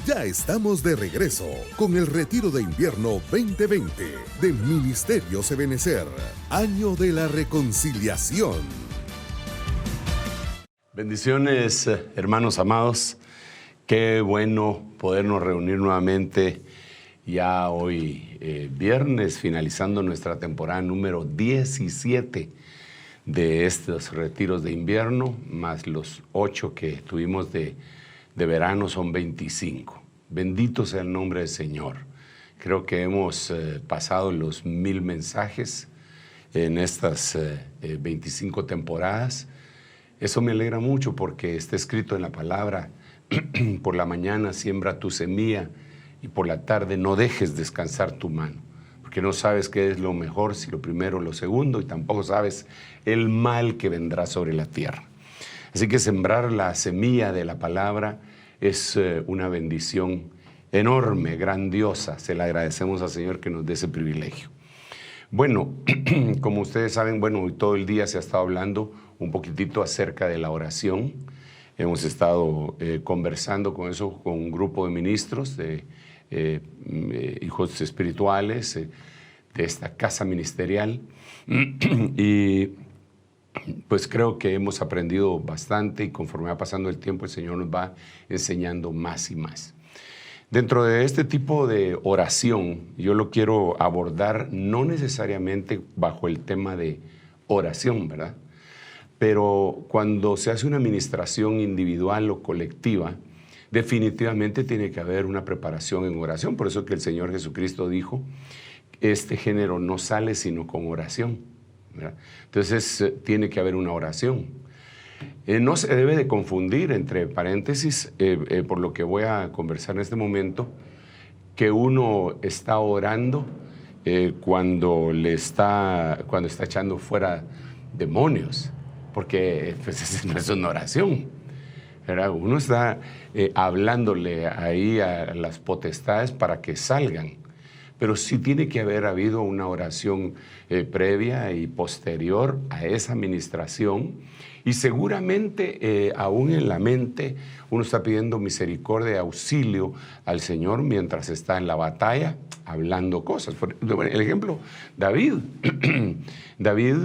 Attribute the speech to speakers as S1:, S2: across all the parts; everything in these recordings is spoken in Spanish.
S1: Ya estamos de regreso con el Retiro de Invierno 2020 del Ministerio Ebenecer, Año de la Reconciliación.
S2: Bendiciones, hermanos amados. Qué bueno podernos reunir nuevamente ya hoy viernes, finalizando nuestra temporada número 17 de estos retiros de invierno, más los 8 que tuvimos de verano, son 25. Bendito sea el nombre del Señor. Creo que hemos pasado los 1000 mensajes en estas 25 temporadas. Eso me alegra mucho porque está escrito en la palabra: por la mañana siembra tu semilla y por la tarde no dejes descansar tu mano, porque no sabes qué es lo mejor, si lo primero o lo segundo, y tampoco sabes el mal que vendrá sobre la tierra. Así que sembrar la semilla de la palabra es una bendición enorme, grandiosa. Se le agradecemos al Señor que nos dé ese privilegio. Bueno, como ustedes saben, hoy todo el día se ha estado hablando un poquitito acerca de la oración. Hemos estado conversando con un grupo de ministros, de hijos espirituales, de esta casa ministerial. Y pues creo que hemos aprendido bastante, y conforme va pasando el tiempo el Señor nos va enseñando más y más. Dentro de este tipo de oración, yo lo quiero abordar no necesariamente bajo el tema de oración, ¿verdad? Pero cuando se hace una administración individual o colectiva, definitivamente tiene que haber una preparación en oración. Por eso que el Señor Jesucristo dijo: este género no sale sino con oración, ¿verdad? Entonces tiene que haber una oración. No se debe de confundir, entre paréntesis, por lo que voy a conversar en este momento, que uno está orando cuando está echando fuera demonios, porque pues, esa no es una oración, ¿verdad? Uno está hablándole ahí a las potestades para que salgan, pero sí tiene que haber habido una oración previa y posterior a esa administración, y seguramente aún en la mente uno está pidiendo misericordia y auxilio al Señor mientras está en la batalla hablando cosas. El ejemplo, David. David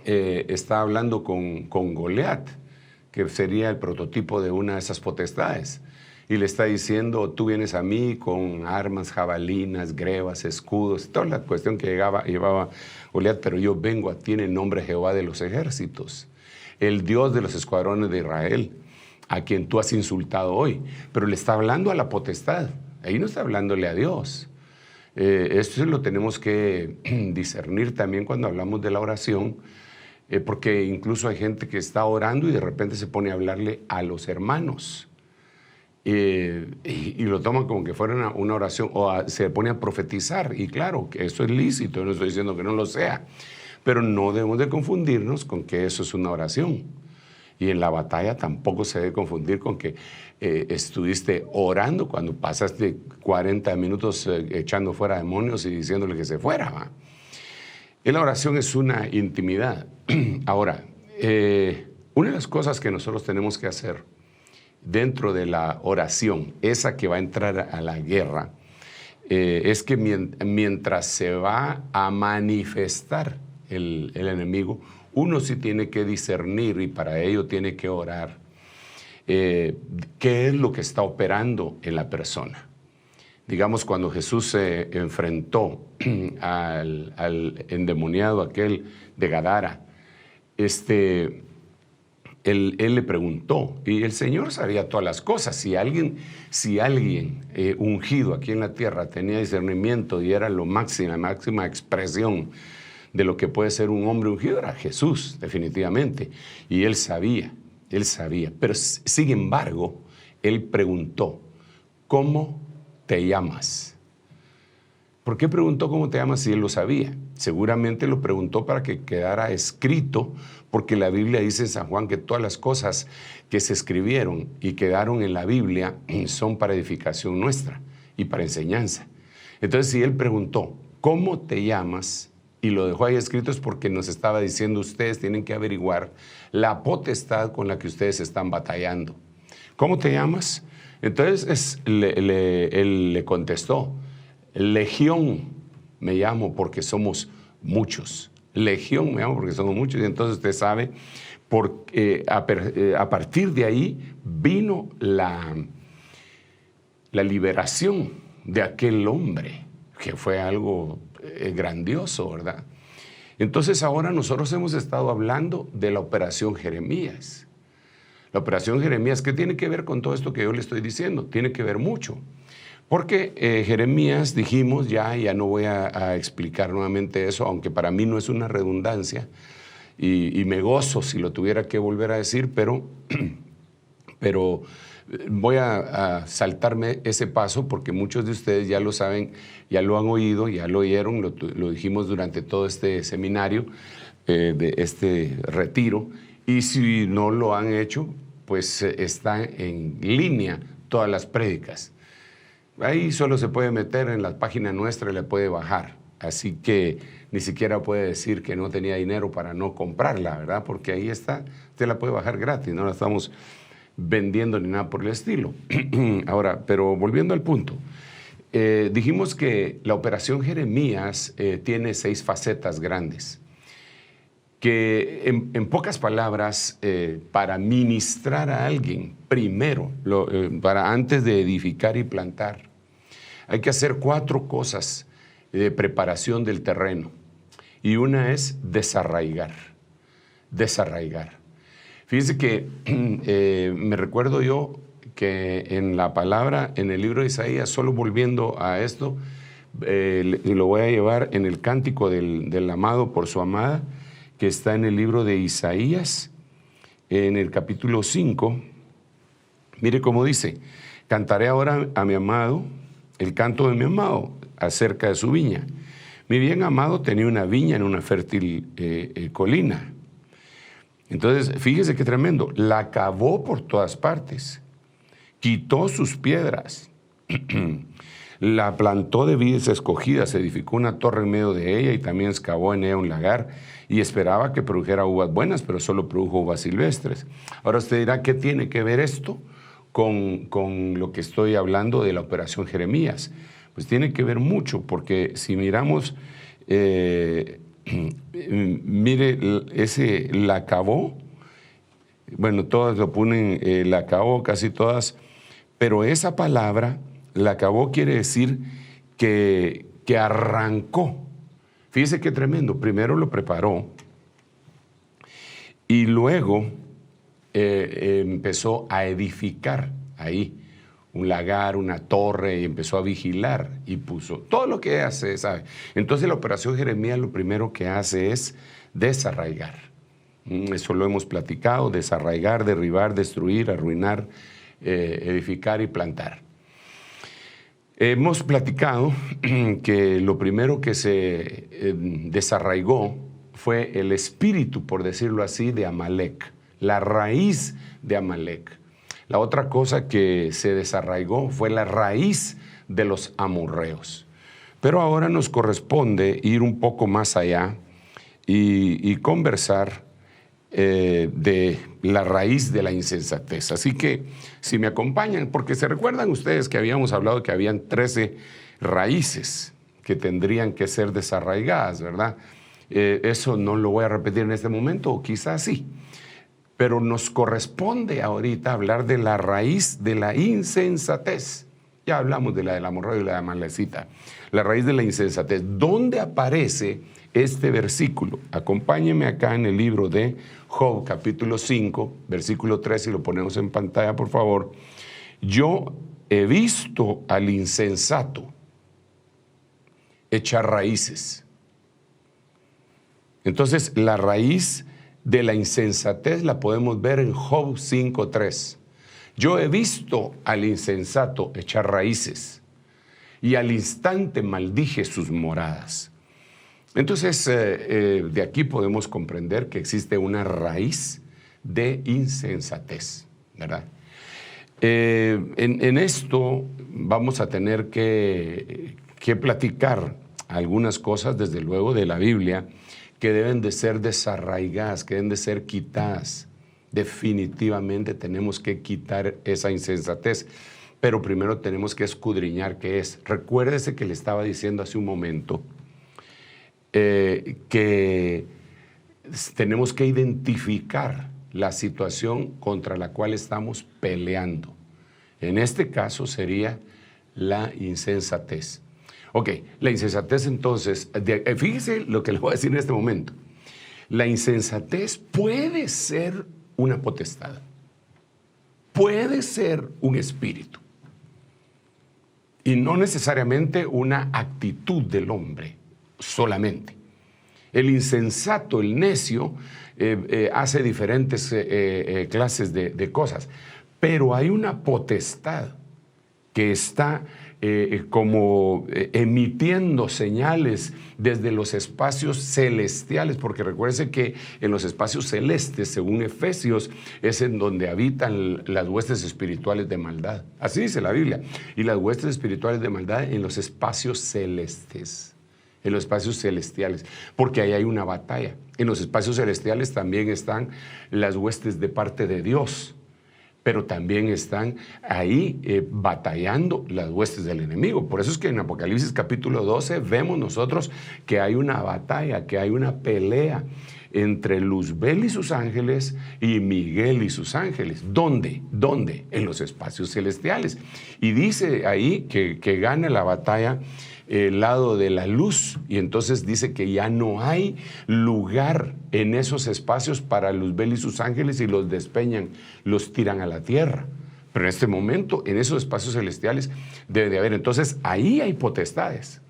S2: está hablando con Goliat, que sería el prototipo de una de esas potestades, y le está diciendo: tú vienes a mí con armas, jabalinas, grebas, escudos, toda la cuestión que llevaba Goliat, pero yo vengo a ti en el nombre de Jehová de los ejércitos, el Dios de los escuadrones de Israel, a quien tú has insultado hoy. Pero le está hablando a la potestad, ahí no está hablándole a Dios. Esto lo tenemos que discernir también cuando hablamos de la oración, porque incluso hay gente que está orando y de repente se pone a hablarle a los hermanos, y lo toma como que fuera una oración, o se pone a profetizar. Y claro, que eso es lícito, no estoy diciendo que no lo sea, pero no debemos de confundirnos con que eso es una oración. Y en la batalla tampoco se debe confundir con que estuviste orando cuando pasaste 40 minutos echando fuera demonios y diciéndole que se fuera, ¿va? Y la oración es una intimidad. Ahora, una de las cosas que nosotros tenemos que hacer dentro de la oración, esa que va a entrar a la guerra, es que mientras se va a manifestar el enemigo, uno sí tiene que discernir, y para ello tiene que orar qué es lo que está operando en la persona. Digamos, cuando Jesús se enfrentó al endemoniado aquel de Gadara, él le preguntó, y el Señor sabía todas las cosas. Si alguien ungido aquí en la tierra tenía discernimiento y era la máxima expresión de lo que puede ser un hombre ungido, era Jesús, definitivamente. Y él sabía. Pero sin embargo, él preguntó: ¿cómo te llamas? ¿Por qué preguntó cómo te llamas si él lo sabía? Seguramente lo preguntó para que quedara escrito, porque la Biblia dice en San Juan que todas las cosas que se escribieron y quedaron en la Biblia son para edificación nuestra y para enseñanza. Entonces, si él preguntó, ¿cómo te llamas?, y lo dejó ahí escrito, es porque nos estaba diciendo: ustedes tienen que averiguar la potestad con la que ustedes están batallando. ¿Cómo te llamas? Entonces él le contestó, Legión me llamo porque somos muchos. Legión me llamo porque somos muchos. Y entonces usted sabe, a partir de ahí vino la liberación de aquel hombre, que fue algo grandioso, ¿verdad? Entonces ahora nosotros hemos estado hablando de la Operación Jeremías. La Operación Jeremías, ¿qué tiene que ver con todo esto que yo le estoy diciendo? Tiene que ver mucho. Porque Jeremías, dijimos, ya no voy a explicar nuevamente eso, aunque para mí no es una redundancia, y me gozo si lo tuviera que volver a decir, pero voy a saltarme ese paso porque muchos de ustedes ya lo saben, ya lo han oído, ya lo oyeron, lo dijimos durante todo este seminario, de este retiro, y si no lo han hecho, pues está en línea todas las prédicas. Ahí solo se puede meter en la página nuestra y le puede bajar. Así que ni siquiera puede decir que no tenía dinero para no comprarla, ¿verdad? Porque ahí está, usted la puede bajar gratis, no la estamos vendiendo ni nada por el estilo. Ahora, pero volviendo al punto, dijimos que la Operación Jeremías tiene 6 facetas grandes, que en pocas palabras, para ministrar a alguien, primero, para antes de edificar y plantar, hay que hacer 4 cosas de preparación del terreno. Y una es desarraigar. Fíjense que me recuerdo yo que en la palabra, en el libro de Isaías, solo volviendo a esto, lo voy a llevar en el cántico del amado por su amada, que está en el libro de Isaías, en el capítulo 5. Mire cómo dice: cantaré ahora a mi amado, el canto de mi amado, acerca de su viña. Mi bien amado tenía una viña en una fértil colina. Entonces, fíjese qué tremendo. La cavó por todas partes, quitó sus piedras, la plantó de vides escogidas, edificó una torre en medio de ella y también excavó en ella un lagar y esperaba que produjera uvas buenas, pero solo produjo uvas silvestres. Ahora usted dirá, ¿qué tiene que ver esto con lo que estoy hablando de la Operación Jeremías? Pues tiene que ver mucho, porque si miramos, mire, ese la acabó, bueno, todas lo ponen, la acabó, casi todas, pero esa palabra, la acabó, quiere decir que arrancó. Fíjese qué tremendo, primero lo preparó y luego empezó a edificar ahí un lagar, una torre, y empezó a vigilar y puso todo lo que hace, ¿sabe? Entonces la Operación Jeremías lo primero que hace es desarraigar. Eso lo hemos platicado: desarraigar, derribar, destruir, arruinar, edificar y plantar. Hemos platicado que lo primero que se desarraigó fue el espíritu, por decirlo así, de Amalek, la raíz de Amalek. La otra cosa que se desarraigó fue la raíz de los amorreos. Pero ahora nos corresponde ir un poco más allá y conversar de la raíz de la insensatez. Así que si me acompañan, porque se recuerdan ustedes que habíamos hablado que habían 13 raíces que tendrían que ser desarraigadas, ¿verdad? Eso no lo voy a repetir en este momento, o quizás sí. Pero nos corresponde ahorita hablar de la raíz de la insensatez. Ya hablamos de la del amorreo y la de Amalecita. La raíz de la insensatez. ¿Dónde aparece este versículo? Acompáñenme acá en el libro de Job, capítulo 5, versículo 3, si lo ponemos en pantalla, por favor. Yo he visto al insensato echar raíces. Entonces, la raíz de la insensatez la podemos ver en Job 5:3. Yo he visto al insensato echar raíces y al instante maldije sus moradas. Entonces, de aquí podemos comprender que existe una raíz de insensatez, ¿verdad? En esto vamos a tener que platicar algunas cosas, desde luego, de la Biblia, que deben de ser desarraigadas, que deben de ser quitadas. Definitivamente tenemos que quitar esa insensatez. pero primero tenemos que escudriñar qué es. Recuérdese que le estaba diciendo hace un momento que tenemos que identificar la situación contra la cual estamos peleando. En este caso sería la insensatez. Ok, la insensatez entonces, fíjese lo que le voy a decir en este momento. La insensatez puede ser una potestad, puede ser un espíritu y no necesariamente una actitud del hombre solamente. El insensato, el necio, hace diferentes clases de cosas, pero hay una potestad que está como emitiendo señales desde los espacios celestiales, porque recuérdense que en los espacios celestes, según Efesios, es en donde habitan las huestes espirituales de maldad. Así dice la Biblia. Y las huestes espirituales de maldad en los espacios celestes, en los espacios celestiales, porque ahí hay una batalla. En los espacios celestiales también están las huestes de parte de Dios, pero también están ahí batallando las huestes del enemigo. Por eso es que en Apocalipsis capítulo 12 vemos nosotros que hay una batalla, que hay una pelea entre Luzbel y sus ángeles y Miguel y sus ángeles. ¿Dónde? ¿Dónde? En los espacios celestiales. Y dice ahí que gana la batalla el lado de la luz, y entonces dice que ya no hay lugar en esos espacios para Luzbel y sus ángeles y los despeñan, los tiran a la tierra. Pero en este momento, en esos espacios celestiales debe de haber. Entonces ahí hay potestades.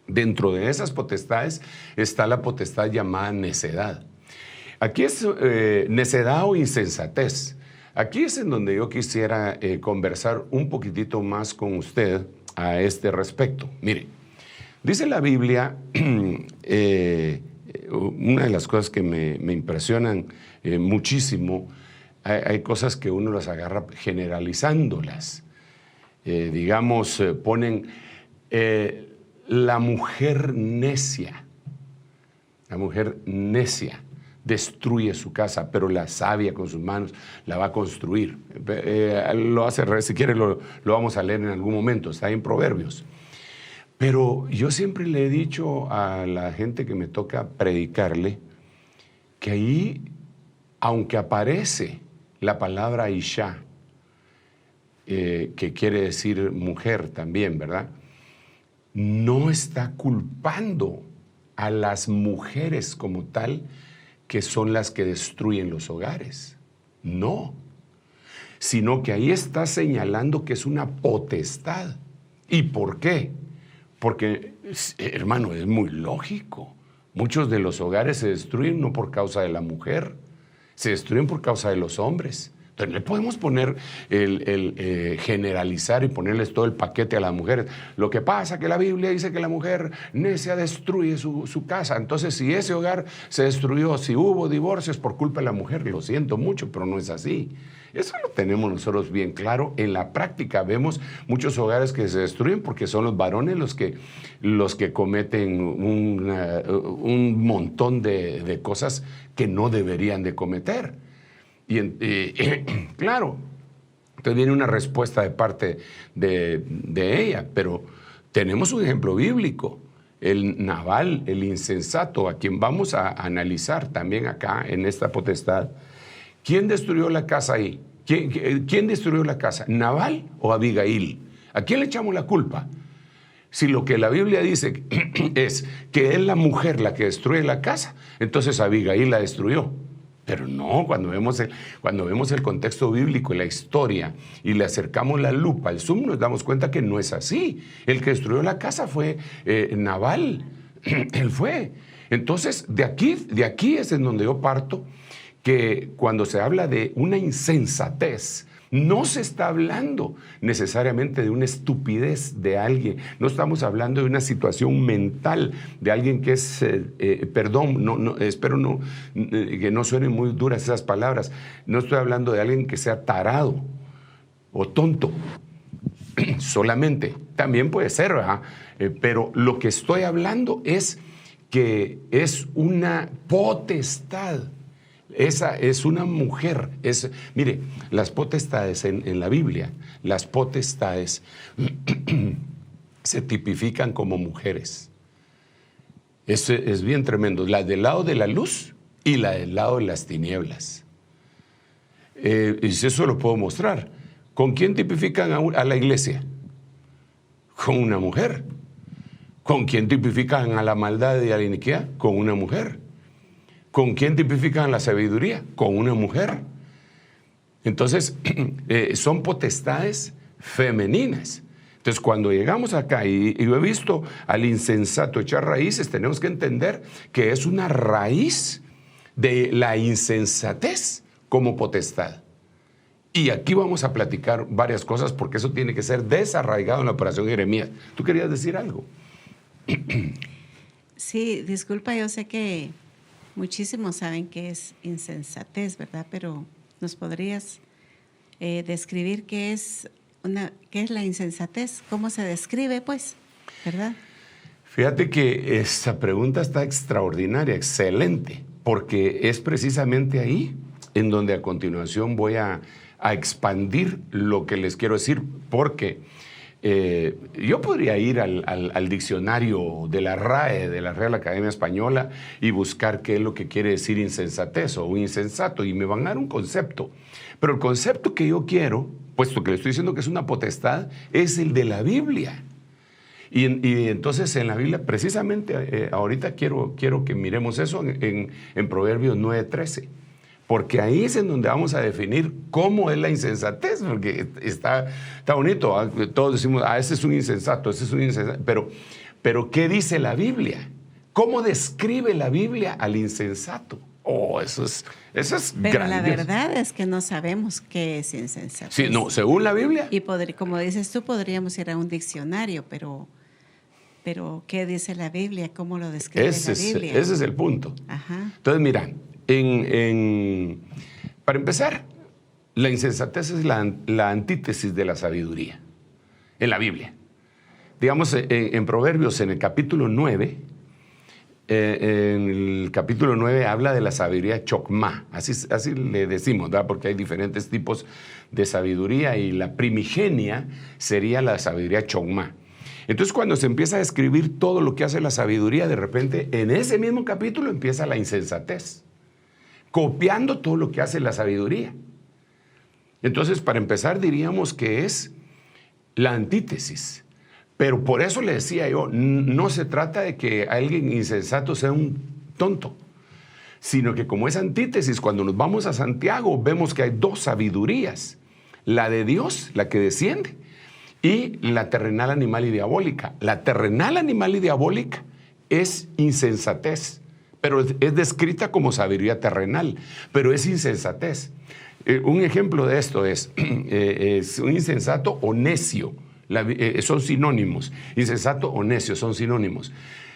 S2: Dentro de esas potestades está la potestad llamada necedad. Aquí es necedad o insensatez. Aquí es en donde yo quisiera conversar un poquitito más con usted a este respecto. Mire, dice la Biblia, una de las cosas que me impresionan muchísimo, hay cosas que uno las agarra generalizándolas. Digamos, ponen la mujer necia destruye su casa, pero la sabia con sus manos la va a construir. Lo hace, si quiere lo vamos a leer en algún momento, está en Proverbios. Pero yo siempre le he dicho a la gente que me toca predicarle que ahí, aunque aparece la palabra Isha, que quiere decir mujer también, ¿verdad? No está culpando a las mujeres como tal, que son las que destruyen los hogares. No, sino que ahí está señalando que es una potestad. ¿Y por qué? Porque, hermano, es muy lógico. Muchos de los hogares se destruyen no por causa de la mujer, se destruyen por causa de los hombres. Entonces, le podemos poner generalizar y ponerles todo el paquete a las mujeres. Lo que pasa es que la Biblia dice que la mujer necia destruye su casa. Entonces, si ese hogar se destruyó, si hubo divorcios por culpa de la mujer, lo siento mucho, pero no es así. Eso lo tenemos nosotros bien claro. En la práctica vemos muchos hogares que se destruyen porque son los varones los que cometen un montón de cosas que no deberían de cometer. Y claro, entonces viene una respuesta de parte de ella, pero tenemos un ejemplo bíblico, el Nabal, el insensato, a quien vamos a analizar también acá en esta potestad. ¿Quién destruyó la casa ahí? ¿Quién destruyó la casa? ¿Nabal o Abigail? ¿A quién le echamos la culpa? Si lo que la Biblia dice es que es la mujer la que destruye la casa, entonces Abigail la destruyó. Pero no, cuando vemos el contexto bíblico y la historia y le acercamos la lupa al zoom, nos damos cuenta que no es así. El que destruyó la casa fue Nabal, él fue. Entonces, de aquí es en donde yo parto, que cuando se habla de una insensatez, no se está hablando necesariamente de una estupidez de alguien, no estamos hablando de una situación mental de alguien que es, espero que no suenen muy duras esas palabras, no estoy hablando de alguien que sea tarado o tonto, solamente, también puede ser, ¿verdad? Pero lo que estoy hablando es que es una potestad Esa es una mujer. Mire, las potestades en la Biblia, las potestades se tipifican como mujeres. Es bien tremendo. La del lado de la luz y la del lado de las tinieblas. Y eso lo puedo mostrar. ¿Con quién tipifican a la iglesia? Con una mujer. ¿Con quién tipifican a la maldad y a la iniquidad? Con una mujer. ¿Con quién tipifican la sabiduría? Con una mujer. Entonces, son potestades femeninas. Entonces, cuando llegamos acá y yo he visto al insensato echar raíces, tenemos que entender que es una raíz de la insensatez como potestad. Y aquí vamos a platicar varias cosas porque eso tiene que ser desarraigado en la operación Jeremías. ¿Tú querías decir algo?
S3: Sí, disculpa, yo sé que muchísimos saben que es insensatez, ¿verdad? Pero ¿nos podrías describir qué es la insensatez? ¿Cómo se describe, pues? ¿Verdad?
S2: Fíjate que esa pregunta está extraordinaria, excelente, porque es precisamente ahí en donde a continuación voy a expandir lo que les quiero decir, porque yo podría ir al diccionario de la RAE, de la Real Academia Española, y buscar qué es lo que quiere decir insensatez o un insensato, y me van a dar un concepto. Pero el concepto que yo quiero, puesto que le estoy diciendo que es una potestad, es el de la Biblia. Y entonces en la Biblia, precisamente ahorita quiero que miremos eso en Proverbios 9:13. Porque ahí es en donde vamos a definir cómo es la insensatez, porque está bonito, ¿eh? Todos decimos, ese es un insensato, ese es un insensato. Pero ¿qué dice la Biblia? ¿Cómo describe la Biblia al insensato? Eso es
S3: Pero
S2: grandioso.
S3: la verdad es que no sabemos qué es insensatez.
S2: Sí, no, según la Biblia.
S3: Y como dices tú, podríamos ir a un diccionario, pero ¿qué dice la Biblia? ¿Cómo lo describe la Biblia?
S2: Ese es el punto.
S3: Ajá.
S2: Entonces, mira, para empezar, la insensatez es la antítesis de la sabiduría en la Biblia. Digamos, en Proverbios, en el capítulo 9, habla de la sabiduría chokmah, así le decimos, ¿verdad? Porque hay diferentes tipos de sabiduría y la primigenia sería la sabiduría chokmah. Entonces, cuando se empieza a describir todo lo que hace la sabiduría, de repente, en ese mismo capítulo empieza la insensatez, copiando todo lo que hace la sabiduría. Entonces, para empezar, diríamos que es la antítesis. Pero por eso le decía yo, no se trata de que alguien insensato sea un tonto, sino que como es antítesis, cuando nos vamos a Santiago, vemos que hay dos sabidurías. La de Dios, la que desciende, y la terrenal, animal y diabólica. La terrenal, animal y diabólica es insensatez, pero es descrita como sabiduría terrenal, pero es insensatez. Un ejemplo de esto es un insensato o necio. Son sinónimos. Insensato o necio son sinónimos.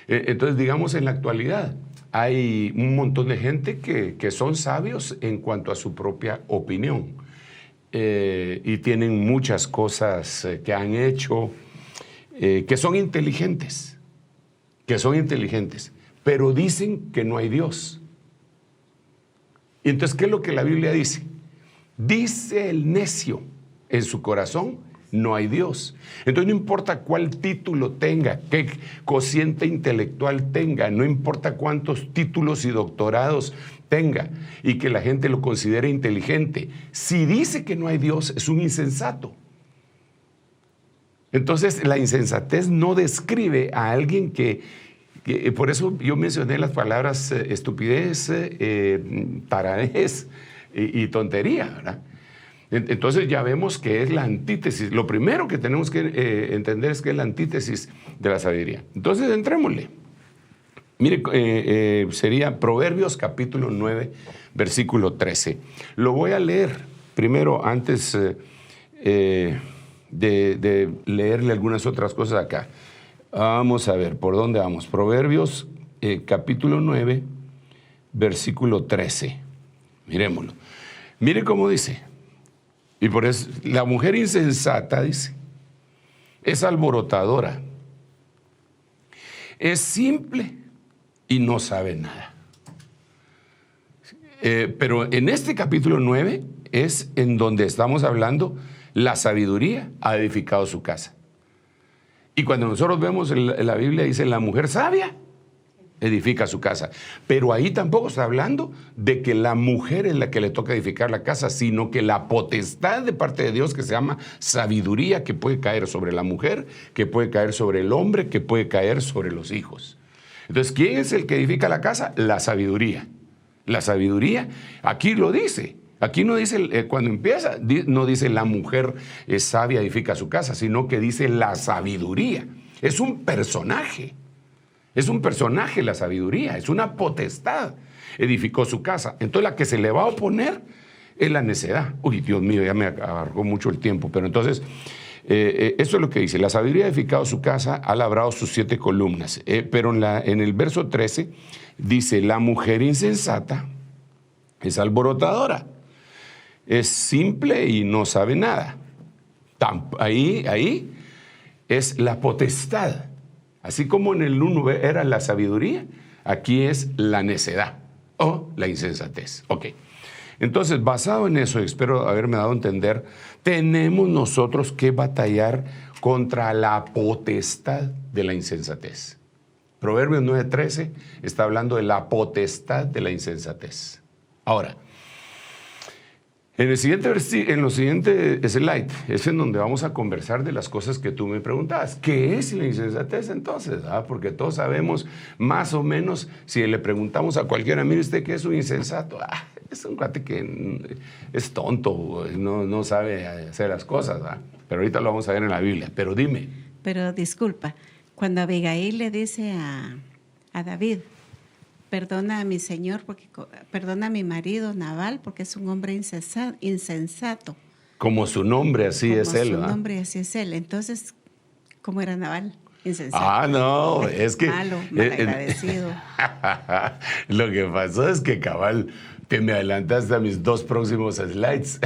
S2: Entonces, digamos, en la actualidad hay un montón de gente que son sabios en cuanto a su propia opinión. Y tienen muchas cosas que han hecho que son inteligentes, pero dicen que no hay Dios. Y entonces, ¿qué es lo que la Biblia dice? Dice el necio en su corazón, no hay Dios. Entonces, no importa cuál título tenga, qué cociente intelectual tenga, no importa cuántos títulos y doctorados tenga y que la gente lo considere inteligente, si dice que no hay Dios, es un insensato. Entonces, la insensatez no describe a alguien que por eso yo mencioné las palabras estupidez, taradez y tontería, ¿verdad? Entonces ya vemos que es la antítesis. Lo primero que tenemos que entender es que es la antítesis de la sabiduría. Entonces, entrémosle. Mire, sería Proverbios capítulo 9, versículo 13. Lo voy a leer primero antes de leerle algunas otras cosas acá. Vamos a ver, ¿por dónde vamos? Proverbios capítulo 9, versículo 13. Miremoslo. Mire cómo dice. Y por eso, la mujer insensata, dice, es alborotadora, es simple y no sabe nada. Pero en este capítulo 9 es en donde estamos hablando, la sabiduría ha edificado su casa. Y cuando nosotros vemos en la Biblia, dice, la mujer sabia edifica su casa. Pero ahí tampoco está hablando de que la mujer es la que le toca edificar la casa, sino que la potestad de parte de Dios que se llama sabiduría, que puede caer sobre la mujer, que puede caer sobre el hombre, que puede caer sobre los hijos. Entonces, ¿quién es el que edifica la casa? La sabiduría. La sabiduría, aquí lo dice. Aquí no dice, cuando empieza, no dice la mujer es sabia, edifica su casa, sino que dice la sabiduría. Es un personaje. Es un personaje la sabiduría, es una potestad. Edificó su casa. Entonces la que se le va a oponer es la necedad. Uy, Dios mío, ya me alargó mucho el tiempo. Pero entonces, eso es lo que dice. La sabiduría ha edificado su casa, ha labrado sus 7 columnas. Pero en el verso 13 dice, la mujer insensata es alborotadora. Es simple y no sabe nada. Ahí es la potestad. Así como en el 1 era la sabiduría, aquí es la necedad o la insensatez. Ok. Entonces, basado en eso, espero haberme dado a entender, tenemos nosotros que batallar contra la potestad de la insensatez. Proverbios 9:13 está hablando de la potestad de la insensatez. Ahora, en los siguientes slide es en donde vamos a conversar de las cosas que tú me preguntabas. ¿Qué es la insensatez entonces? Porque todos sabemos más o menos, si le preguntamos a cualquiera, mire usted qué es un insensato. Es un cuate que es tonto, no sabe hacer las cosas. Pero ahorita lo vamos a ver en la Biblia. Pero dime.
S3: Pero disculpa, cuando Abigail le dice a David, perdona a mi señor, perdona a mi marido Nabal, porque es un hombre insensato.
S2: Como su nombre, así es él.
S3: Como su nombre, así es él. Entonces, ¿cómo era Nabal? Insensato.
S2: No, es que...
S3: Malo, malagradecido.
S2: Lo que pasó es que, cabal, te me adelantaste a mis 2 próximos slides.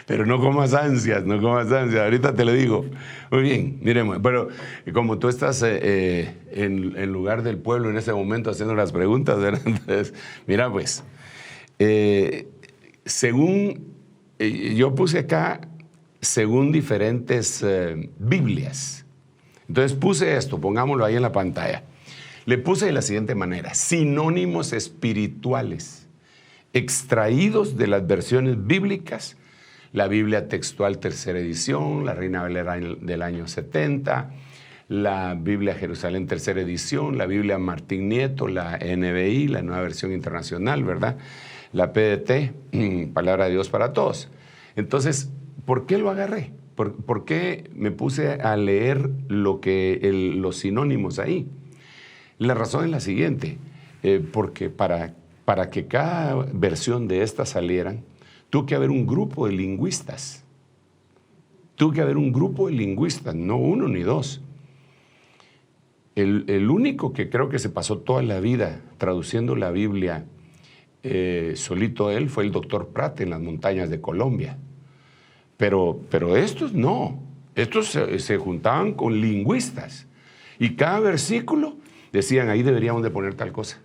S2: Pero no comas ansias, ahorita te lo digo. Muy bien, miremos, pero como tú estás en lugar del pueblo en ese momento haciendo las preguntas, ¿verdad? Entonces, mira pues, yo puse acá, según diferentes Biblias. Entonces puse esto, pongámoslo ahí en la pantalla. Le puse de la siguiente manera, sinónimos espirituales extraídos de las versiones bíblicas. La Biblia textual tercera edición, la Reina Valera del año 70, la Biblia Jerusalén tercera edición, la Biblia Martín Nieto, la NBI, la nueva versión internacional, ¿verdad? La PDT, Palabra de Dios para Todos. Entonces, ¿por qué lo agarré? ¿Por qué me puse a leer los sinónimos ahí? La razón es la siguiente, porque para que cada versión de estas salieran, tuvo que haber un grupo de lingüistas. No 1 ni 2. El único que creo que se pasó toda la vida traduciendo la Biblia solito él fue el doctor Prat en las montañas de Colombia. Pero estos no. Estos se juntaban con lingüistas. Y cada versículo decían, ahí deberíamos de poner tal cosa.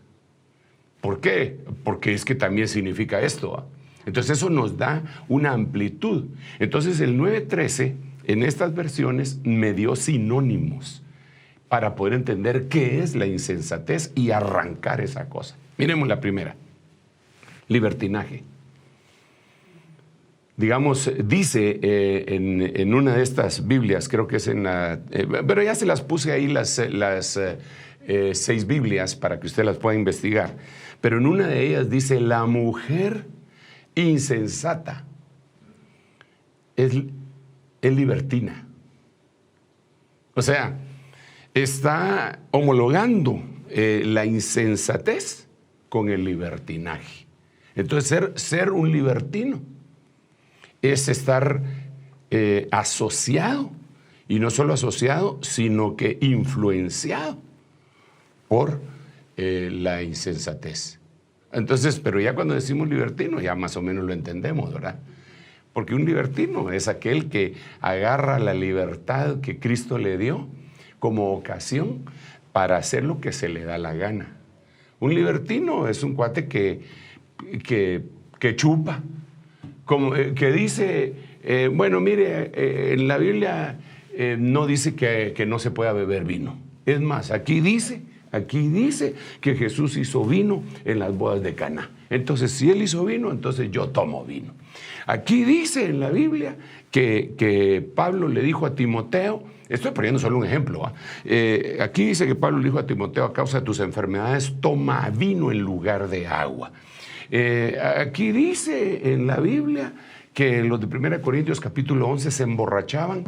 S2: ¿Por qué? Porque es que también significa esto. Entonces eso nos da una amplitud. Entonces el 9:13 en estas versiones me dio sinónimos para poder entender qué es la insensatez y arrancar esa cosa. Miremos la primera, libertinaje. Digamos, dice en una de estas Biblias, creo que es en la... pero ya se las puse ahí las 6 Biblias para que usted las pueda investigar. Pero en una de ellas dice, la mujer insensata es libertina. O sea, está homologando la insensatez con el libertinaje. Entonces, ser un libertino es estar asociado, y no solo asociado, sino que influenciado por la insensatez. Entonces, pero ya cuando decimos libertino, ya más o menos lo entendemos, ¿verdad? Porque un libertino es aquel que agarra la libertad que Cristo le dio como ocasión para hacer lo que se le da la gana. Un libertino es un cuate que chupa, como, que dice, bueno, mire, en la Biblia no dice que no se pueda beber vino. Es más, aquí dice que Jesús hizo vino en las bodas de Caná. Entonces, si Él hizo vino, entonces yo tomo vino. Aquí dice en la Biblia que Pablo le dijo a Timoteo, estoy poniendo solo un ejemplo, aquí dice que Pablo le dijo a Timoteo, a causa de tus enfermedades, toma vino en lugar de agua. Aquí dice en la Biblia que los de 1 Corintios capítulo 11 se emborrachaban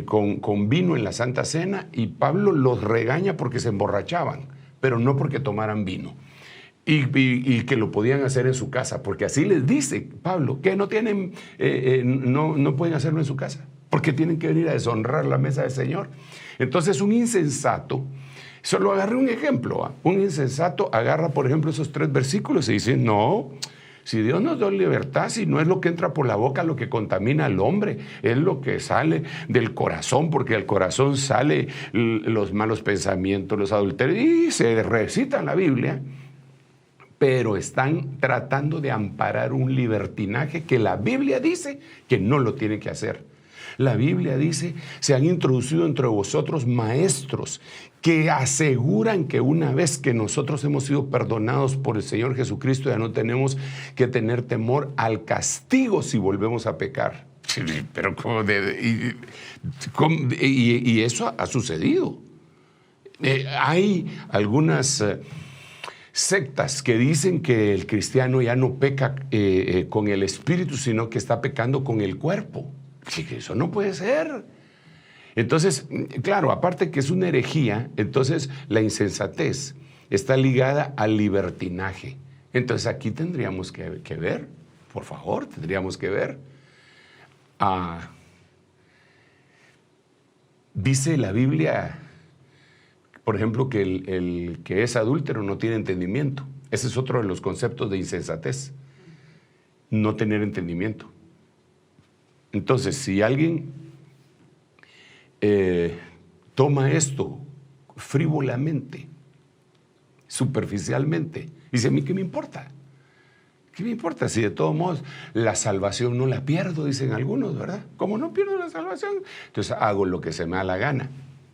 S2: con vino en la Santa Cena, y Pablo los regaña porque se emborrachaban, pero no porque tomaran vino. Y que lo podían hacer en su casa, porque así les dice Pablo, que no tienen, no pueden hacerlo en su casa, porque tienen que venir a deshonrar la mesa del Señor. Entonces un insensato, solo agarré un ejemplo, un insensato agarra, por ejemplo, esos 3 versículos y dice, no, si Dios nos da libertad, si no es lo que entra por la boca lo que contamina al hombre, es lo que sale del corazón, porque del corazón salen los malos pensamientos, los adulterios, y se recita en la Biblia, pero están tratando de amparar un libertinaje que la Biblia dice que no lo tiene que hacer. La Biblia dice, se han introducido entre vosotros maestros que aseguran que una vez que nosotros hemos sido perdonados por el Señor Jesucristo, ya no tenemos que tener temor al castigo si volvemos a pecar. Pero y eso ha sucedido. Hay algunas sectas que dicen que el cristiano ya no peca con el espíritu, sino que está pecando con el cuerpo. Eso no puede ser. Entonces, claro, aparte que es una herejía, entonces la insensatez está ligada al libertinaje. Entonces aquí tendríamos que ver, por favor, tendríamos que ver. Dice la Biblia, por ejemplo, que el que es adúltero no tiene entendimiento. Ese es otro de los conceptos de insensatez, no tener entendimiento. Entonces, si alguien toma esto frívolamente, superficialmente, dice, a mí ¿qué me importa? ¿Qué me importa si de todos modos la salvación no la pierdo? Dicen algunos, ¿verdad? ¿Cómo no pierdo la salvación? Entonces hago lo que se me da la gana.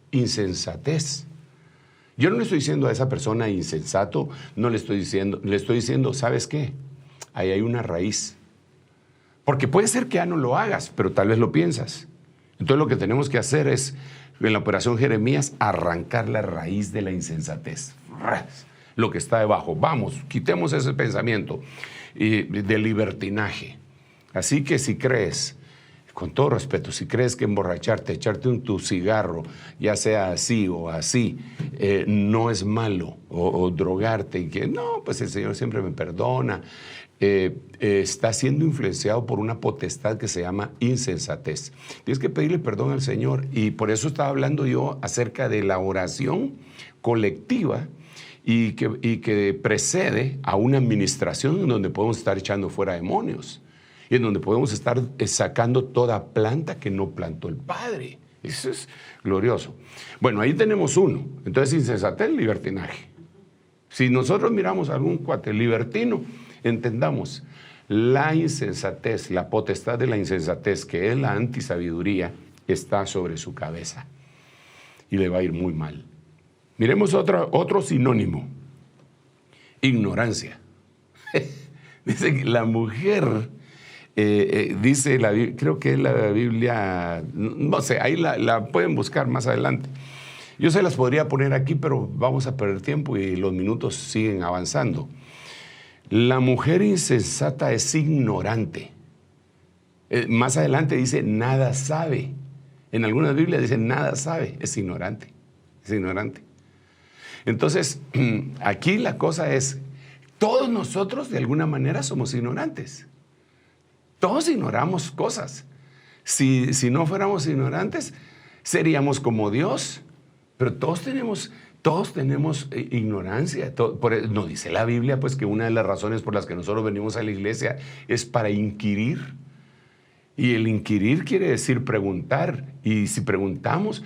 S2: Insensatez. Yo no le estoy diciendo a esa persona insensato, no le estoy diciendo, ¿sabes qué? Ahí hay una raíz. Porque puede ser que ya no lo hagas, pero tal vez lo piensas. Entonces lo que tenemos que hacer es, en la operación Jeremías, arrancar la raíz de la insensatez. Lo que está debajo. Vamos, quitemos ese pensamiento de libertinaje. Así que si crees, con todo respeto, si crees que emborracharte, echarte tu cigarro, ya sea así o así, no es malo, o drogarte, y que no, pues el Señor siempre me perdona, está siendo influenciado por una potestad que se llama insensatez. Tienes que pedirle perdón al Señor, y por eso estaba hablando yo acerca de la oración colectiva y que precede a una administración en donde podemos estar echando fuera demonios y en donde podemos estar sacando toda planta que no plantó el Padre. Eso es glorioso. Bueno, ahí tenemos uno. Entonces, insensatez, libertinaje. Si nosotros miramos a algún cuate libertino, entendamos, la insensatez, la potestad de la insensatez, que es la antisabiduría, está sobre su cabeza y le va a ir muy mal. Miremos otro sinónimo, ignorancia. Dice que la mujer, dice, creo que es la Biblia, no sé, ahí la pueden buscar más adelante. Yo se las podría poner aquí, pero vamos a perder tiempo y los minutos siguen avanzando. La mujer insensata es ignorante. Más adelante dice, nada sabe. En algunas Biblias dice, nada sabe, es ignorante. Es ignorante. Entonces, aquí la cosa es, todos nosotros de alguna manera somos ignorantes. Todos ignoramos cosas. Si no fuéramos ignorantes, seríamos como Dios. Pero todos tenemos ignorancia. No dice la Biblia, pues, que una de las razones por las que nosotros venimos a la iglesia es para inquirir. Y el inquirir quiere decir preguntar. Y si preguntamos,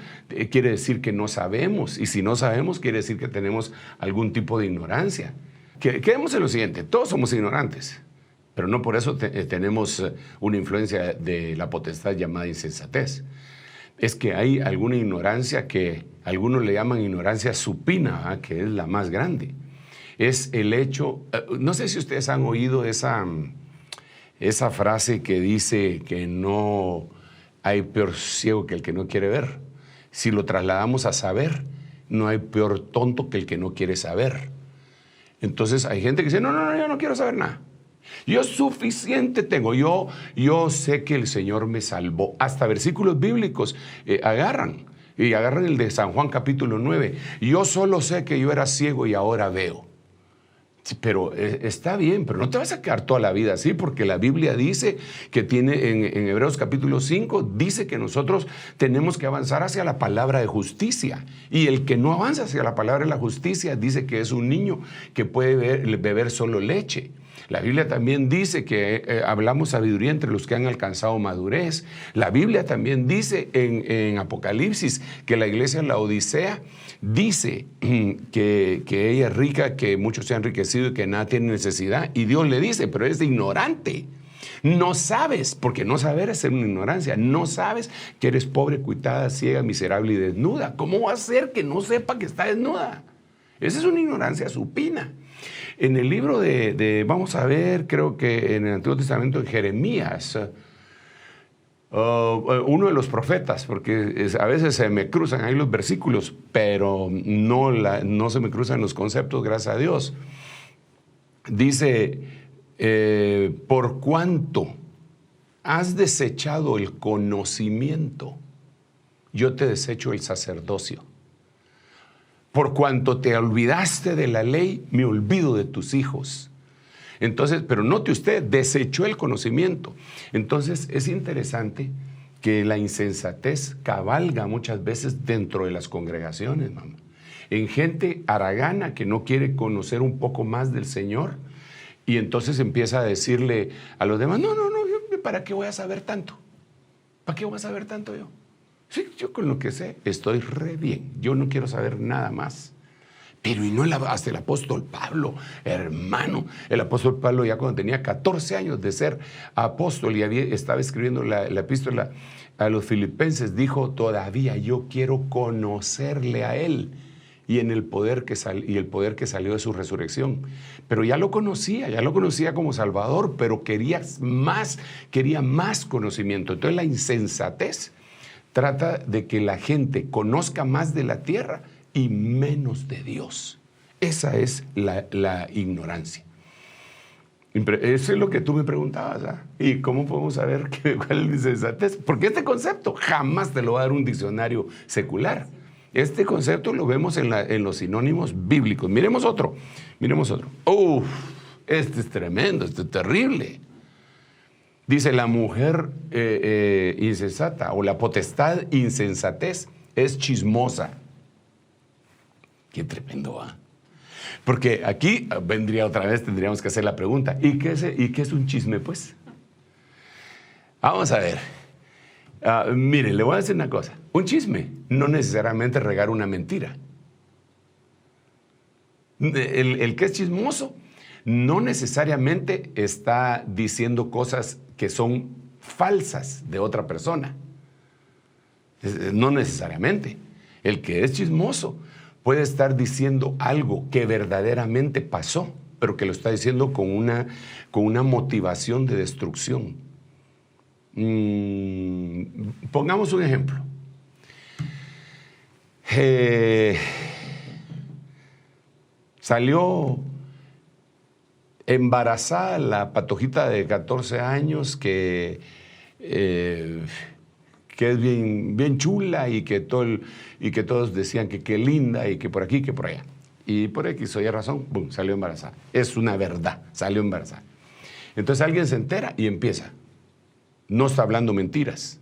S2: quiere decir que no sabemos. Y si no sabemos, quiere decir que tenemos algún tipo de ignorancia. Quedemos en lo siguiente, todos somos ignorantes, pero no por eso tenemos una influencia de la potestad llamada insensatez. Es que hay alguna ignorancia que algunos le llaman ignorancia supina, ¿verdad? Que es la más grande. Es el hecho, no sé si ustedes han oído esa frase que dice que no hay peor ciego que el que no quiere ver. Si lo trasladamos a saber, no hay peor tonto que el que no quiere saber. Entonces hay gente que dice, no, yo no quiero saber nada. Yo suficiente tengo, yo sé que el Señor me salvó. Hasta versículos bíblicos agarran el de San Juan capítulo 9. Yo solo sé que yo era ciego y ahora veo. Sí, pero está bien, pero no te vas a quedar toda la vida así, porque la Biblia dice que tiene en Hebreos capítulo 5, dice que nosotros tenemos que avanzar hacia la palabra de justicia. Y el que no avanza hacia la palabra de la justicia dice que es un niño que puede beber solo leche. La Biblia también dice que hablamos sabiduría entre los que han alcanzado madurez. La Biblia también dice en Apocalipsis que la iglesia en la Odisea dice que ella es rica, que muchos se han enriquecido y que nada tiene necesidad. Y Dios le dice, pero eres ignorante. No sabes, porque no saber es ser una ignorancia. No sabes que eres pobre, cuitada, ciega, miserable y desnuda. ¿Cómo va a ser que no sepa que está desnuda? Esa es una ignorancia supina. En el libro vamos a ver, creo que en el Antiguo Testamento, en Jeremías, uno de los profetas, porque a veces se me cruzan ahí los versículos, pero no se me cruzan los conceptos, gracias a Dios. Dice, por cuanto has desechado el conocimiento, yo te desecho el sacerdocio. Por cuanto te olvidaste de la ley, me olvido de tus hijos. Entonces, pero note usted, desechó el conocimiento. Entonces, es interesante que la insensatez cabalga muchas veces dentro de las congregaciones, mamá. En gente haragana que no quiere conocer un poco más del Señor, y entonces empieza a decirle a los demás, no, ¿para qué voy a saber tanto? ¿Para qué voy a saber tanto yo? Sí, yo con lo que sé estoy re bien. Yo no quiero saber nada más. Pero y no hasta el apóstol Pablo, hermano. El apóstol Pablo ya cuando tenía 14 años de ser apóstol y estaba escribiendo la epístola a los filipenses, dijo, todavía yo quiero conocerle a él y el poder que salió de su resurrección. Pero ya lo conocía como Salvador, pero quería más conocimiento. Entonces la insensatez trata de que la gente conozca más de la tierra y menos de Dios. Esa es la ignorancia. Eso es lo que tú me preguntabas, ¿ah? ¿Y cómo podemos saber cuál es la insensatez? Porque este concepto jamás te lo va a dar un diccionario secular. Este concepto lo vemos en los sinónimos bíblicos. Miremos otro. Uf, este es tremendo, este es terrible. Dice, la mujer insensata o la potestad insensatez es chismosa. Qué tremendo, ¿ah? Porque aquí tendríamos que hacer la pregunta, ¿y qué es un chisme, pues? Vamos a ver. Mire, le voy a decir una cosa. Un chisme no necesariamente regar una mentira. El que es chismoso no necesariamente está diciendo cosas que son falsas de otra persona. No necesariamente. El que es chismoso puede estar diciendo algo que verdaderamente pasó, pero que lo está diciendo con una motivación de destrucción. Pongamos un ejemplo. Salió embarazada la patojita de 14 años que es bien chula y que todos decían que qué linda y que por aquí, que por allá. Y por X o Y razón, boom, salió embarazada. Es una verdad, salió embarazada. Entonces alguien se entera y empieza. No está hablando mentiras,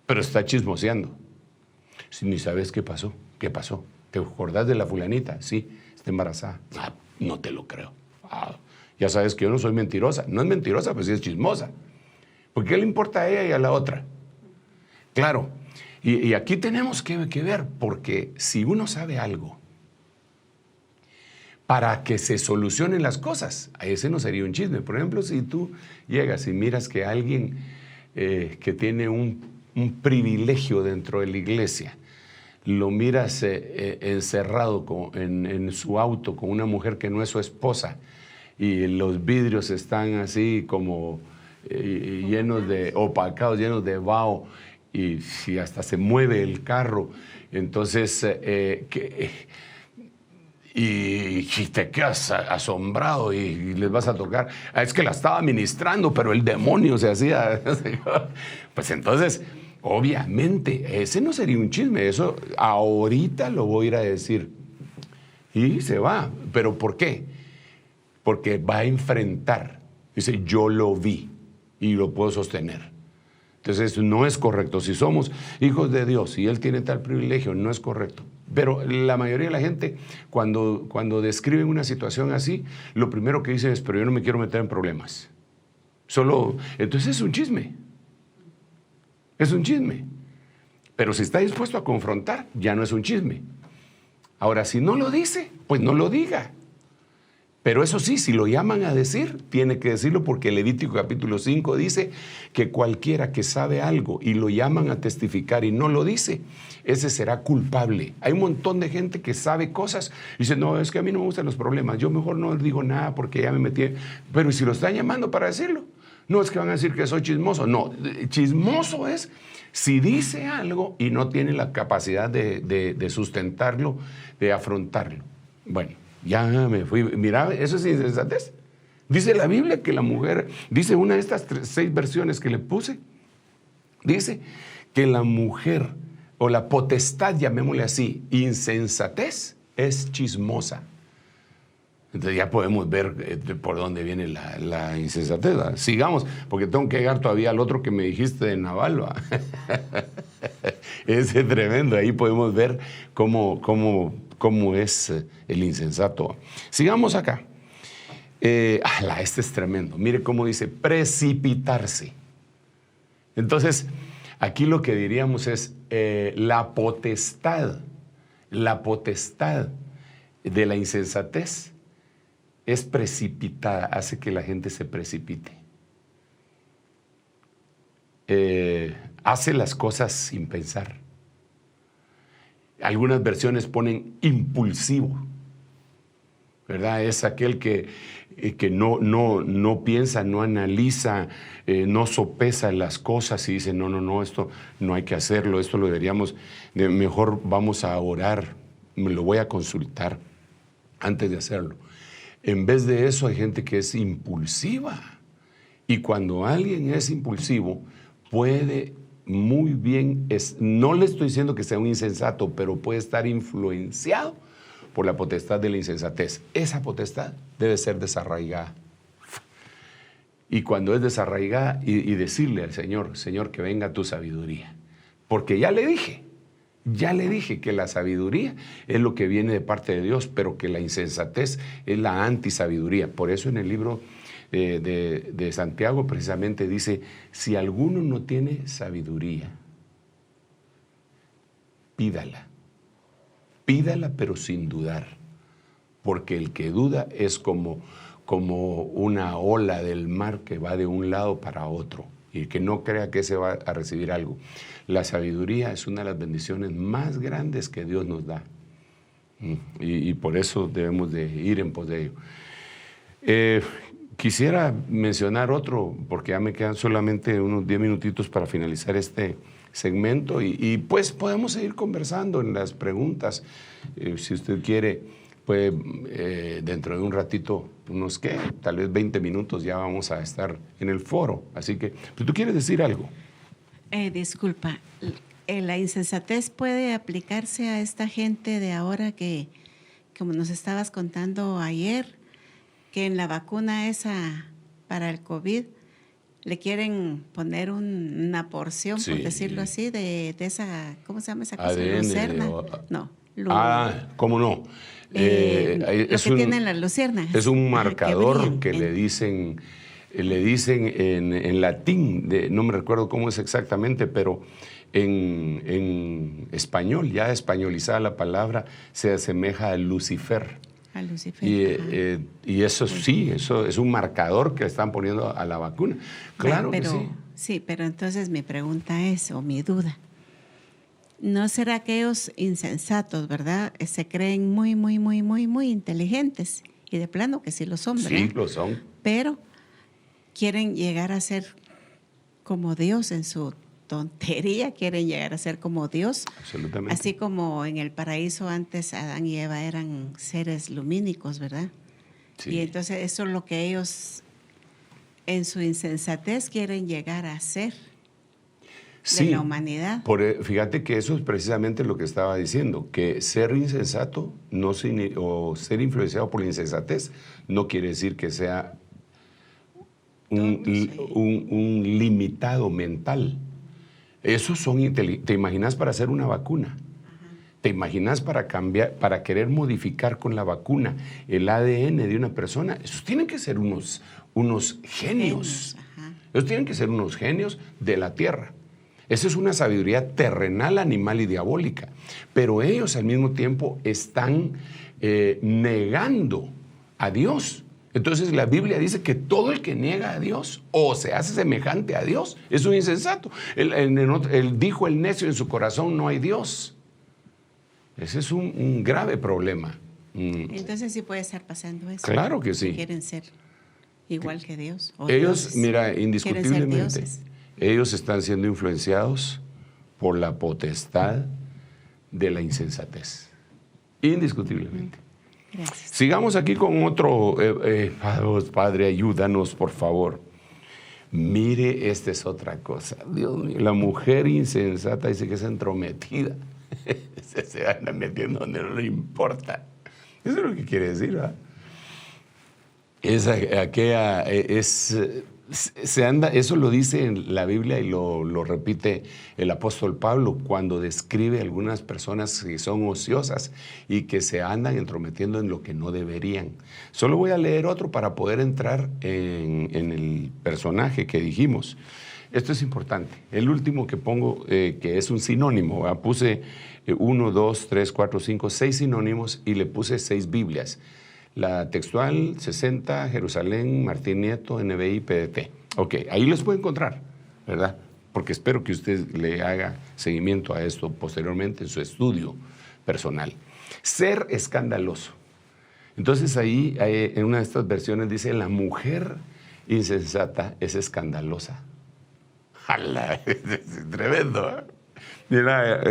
S2: pero está chismoseando. Si ni sabes qué pasó. ¿Qué pasó? ¿Te acordás de la fulanita? Sí, está embarazada. Ah, no te lo creo. Ya sabes que yo no soy mentirosa. No es mentirosa, pues sí es chismosa. ¿Por qué le importa a ella y a la otra? Claro, y aquí tenemos que ver, porque si uno sabe algo, para que se solucionen las cosas, a ese no sería un chisme. Por ejemplo, si tú llegas y miras que alguien que tiene un privilegio dentro de la iglesia, lo miras encerrado en su auto con una mujer que no es su esposa, y los vidrios están así como llenos de opacados, llenos de vaho, y si hasta se mueve el carro, entonces y te quedas asombrado y les vas a tocar. Es que la estaba ministrando, pero el demonio se hacía. Pues entonces, obviamente, ese no sería un chisme. Eso ahorita lo voy a ir a decir. Y se va. ¿Pero por qué? Porque va a enfrentar. Dice, yo lo vi y lo puedo sostener. Entonces, no es correcto. Si somos hijos de Dios y Él tiene tal privilegio, no es correcto. Pero la mayoría de la gente, cuando describen una situación así, lo primero que dicen es, pero yo no me quiero meter en problemas. Entonces es un chisme. Es un chisme. Pero si está dispuesto a confrontar, ya no es un chisme. Ahora, si no lo dice, pues no lo diga. Pero eso sí, si lo llaman a decir, tiene que decirlo, porque Levítico capítulo 5 dice que cualquiera que sabe algo y lo llaman a testificar y no lo dice, ese será culpable. Hay un montón de gente que sabe cosas y dice, no, es que a mí no me gustan los problemas, yo mejor no digo nada porque ya me metí. Pero ¿y si lo están llamando para decirlo? No es que van a decir que soy chismoso. No, chismoso es si dice algo y no tiene la capacidad de sustentarlo, de afrontarlo. Bueno. Ya me fui. Mira, eso es insensatez. Dice la Biblia que la mujer, dice una de estas 6 versiones que le puse, dice que la mujer, o la potestad, llamémosle así, insensatez, es chismosa. Entonces ya podemos ver por dónde viene la insensatez, ¿verdad? Sigamos, porque tengo que llegar todavía al otro que me dijiste de Nabal, ¿verdad? Ese es tremendo. Ahí podemos ver cómo es el insensato. Sigamos acá. Este es tremendo. Mire cómo dice, precipitarse. Entonces, aquí lo que diríamos es la potestad de la insensatez es precipitada, hace que la gente se precipite. Hace las cosas sin pensar. Algunas versiones ponen impulsivo, ¿verdad? Es aquel que no piensa, no analiza, no sopesa las cosas y dice, no, esto no hay que hacerlo, esto lo deberíamos, mejor vamos a orar, me lo voy a consultar antes de hacerlo. En vez de eso hay gente que es impulsiva, y cuando alguien es impulsivo puede muy bien, no le estoy diciendo que sea un insensato, pero puede estar influenciado por la potestad de la insensatez. Esa potestad debe ser desarraigada. Y cuando es desarraigada, y decirle al Señor, Señor, que venga tu sabiduría. Porque ya le dije que la sabiduría es lo que viene de parte de Dios, pero que la insensatez es la antisabiduría. Por eso en el libro de Santiago precisamente dice, si alguno no tiene sabiduría, pídala pero sin dudar, porque el que duda es como una ola del mar que va de un lado para otro, y el que no crea que se va a recibir algo. La sabiduría es una de las bendiciones más grandes que Dios nos da, y por eso debemos de ir en pos de ello. Quisiera mencionar otro, porque ya me quedan solamente unos 10 minutitos para finalizar este segmento, y pues podemos seguir conversando en las preguntas. Si usted quiere, puede dentro de un ratito, tal vez 20 minutos ya vamos a estar en el foro. Así que, ¿tú quieres decir algo?
S3: Disculpa, la insensatez puede aplicarse a esta gente de ahora que, como nos estabas contando ayer, que en la vacuna esa para el COVID le quieren poner una porción, por decirlo así, de esa, ¿cómo se llama esa cosa?
S2: ADN.
S3: Lucerna. No.
S2: ¿Cómo no?
S3: Lo que tienen las lucernas.
S2: Es un marcador que le dicen le dicen en latín, no me recuerdo cómo es exactamente, pero en español, ya españolizada la palabra, se asemeja a Lucifer.
S3: A Lucifer.
S2: Y eso sí, eso es un marcador que están poniendo a la vacuna. Claro
S3: pero,
S2: que sí.
S3: Sí, pero entonces mi pregunta es, o mi duda, ¿no será que ellos insensatos, verdad? Se creen muy, muy, muy, muy, muy inteligentes, y de plano que sí lo son, ¿verdad?
S2: Sí, lo son.
S3: Pero quieren llegar a ser como Dios en su tontería, quieren llegar a ser como Dios.
S2: Absolutamente.
S3: Así como en el paraíso antes Adán y Eva eran seres lumínicos, ¿verdad?
S2: Sí.
S3: Y entonces eso es lo que ellos en su insensatez quieren llegar a ser de la humanidad.
S2: Fíjate que eso es precisamente lo que estaba diciendo, que ser insensato o ser influenciado por la insensatez no quiere decir que sea un limitado mental. Esos son ¿te imaginas para hacer una vacuna? ¿Te imaginas para cambiar, para querer modificar con la vacuna el ADN de una persona? Esos tienen que ser unos genios. Ellos tienen que ser unos genios de la tierra. Esa es una sabiduría terrenal, animal y diabólica. Pero ellos al mismo tiempo están negando a Dios. Entonces la Biblia dice que todo el que niega a Dios o se hace semejante a Dios es un insensato. Él dijo el necio en su corazón, no hay Dios. Ese es un grave problema.
S3: Entonces sí puede estar pasando eso.
S2: Claro que sí.
S3: Quieren ser igual que Dios.
S2: Ellos,
S3: dioses.
S2: mira, indiscutiblemente, ellos están siendo influenciados por la potestad de la insensatez. Indiscutiblemente.
S3: Gracias.
S2: Sigamos aquí con otro. Padre, ayúdanos, por favor. Mire, esta es otra cosa. Dios mío, la mujer insensata dice que es entrometida. Se anda metiendo donde no le importa. Eso es lo que quiere decir, ¿verdad? Eso lo dice en la Biblia y lo repite el apóstol Pablo cuando describe a algunas personas que son ociosas y que se andan entrometiendo en lo que no deberían. Solo voy a leer otro para poder entrar en el personaje que dijimos. Esto es importante. El último que pongo, que es un sinónimo, ¿verdad? Puse 1, 2, 3, 4, 5, 6 sinónimos y le puse 6 Biblias. La textual, 60, Jerusalén, Martín Nieto, NBI, PDT. Ok, ahí los puede encontrar, ¿verdad? Porque espero que usted le haga seguimiento a esto posteriormente en su estudio personal. Ser escandaloso. Entonces ahí, en una de estas versiones dice, la mujer insensata es escandalosa. ¡Hala! Es tremendo, ¿eh? Mira,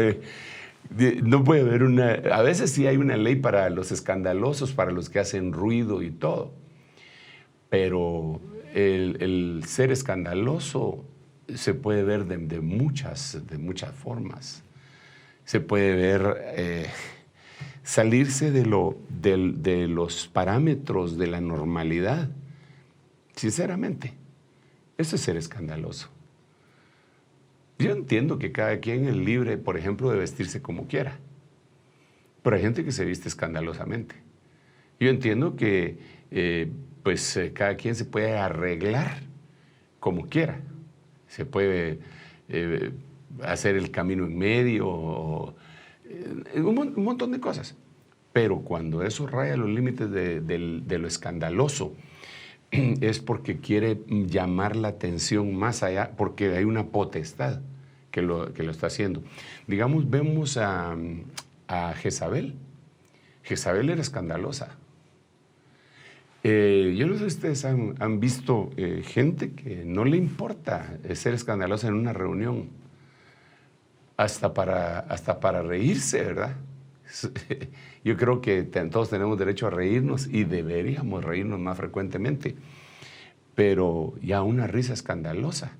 S2: no puede haber a veces sí hay una ley para los escandalosos, para los que hacen ruido y todo, pero el ser escandaloso se puede ver de muchas formas. Se puede ver salirse de los parámetros de la normalidad. Sinceramente, eso es ser escandaloso. Yo entiendo que cada quien es libre, por ejemplo, de vestirse como quiera, pero hay gente que se viste escandalosamente. Yo entiendo que cada quien se puede arreglar como quiera. Se puede hacer el camino en medio, un montón de cosas. Pero cuando eso raya los límites de lo escandaloso, es porque quiere llamar la atención más allá, porque hay una potestad que lo está haciendo. Digamos, vemos a Jezabel. Jezabel era escandalosa. Yo no sé si ustedes han visto gente que no le importa ser escandalosa en una reunión, hasta para reírse, ¿verdad? Yo creo que todos tenemos derecho a reírnos y deberíamos reírnos más frecuentemente, pero ya una risa escandalosa